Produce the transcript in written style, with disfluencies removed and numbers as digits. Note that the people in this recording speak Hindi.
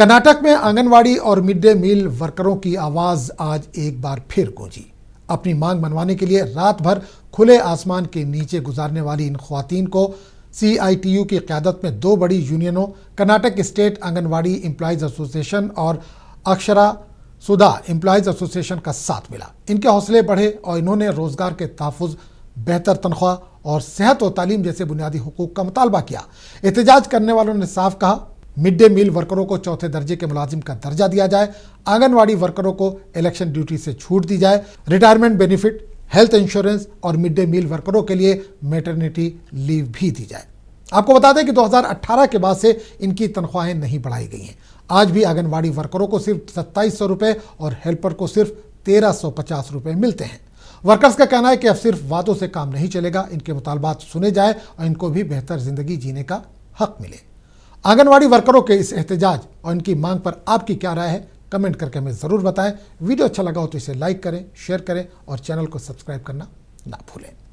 कर्नाटक में आंगनवाड़ी और मिड डे मील वर्करों की आवाज आज एक बार फिर गूंजी। अपनी मांग मनवाने के लिए रात भर खुले आसमान के नीचे गुजारने वाली इन ख्वातीन को CITU की क़यादत में दो बड़ी यूनियनों Karnataka state anganwadi employees association और अक्षरा सुधा एम्प्लॉयज़ एसोसिएशन का साथ मिला। इनके हौसले बढ़े और इन्होंने रोजगार के तहफ़्फ़ुज़, बेहतर तनख्वाह और सेहत और तालीम जैसे बुनियादी हुकूक का मुतालबा किया। एहतजाज करने वालों ने साफ कहा, मिड डे मील वर्करों को चौथे दर्जे के मुलाजिम का दर्जा दिया जाए, आंगनवाड़ी वर्करों को इलेक्शन ड्यूटी से छूट दी जाए, रिटायरमेंट बेनिफिट, हेल्थ इंश्योरेंस और मिड डे मील वर्करों के लिए मैटरनिटी लीव भी दी जाए। आपको बता दें कि 2018 के बाद से इनकी तनख्वाहें नहीं बढ़ाई गई हैं। आज भी आंगनवाड़ी वर्करों को सिर्फ 2700 रुपये और हेल्पर को सिर्फ 1350 रुपये मिलते हैं। वर्कर्स का कहना है कि अब सिर्फ वादों से काम नहीं चलेगा, इनके मुतालबात सुने जाए और इनको भी बेहतर जिंदगी जीने का हक मिले। आंगनवाड़ी वर्करों के इस एहतजाज और इनकी मांग पर आपकी क्या राय है, कमेंट करके हमें ज़रूर बताएं। वीडियो अच्छा लगा हो तो इसे लाइक करें, शेयर करें और चैनल को सब्सक्राइब करना ना भूलें।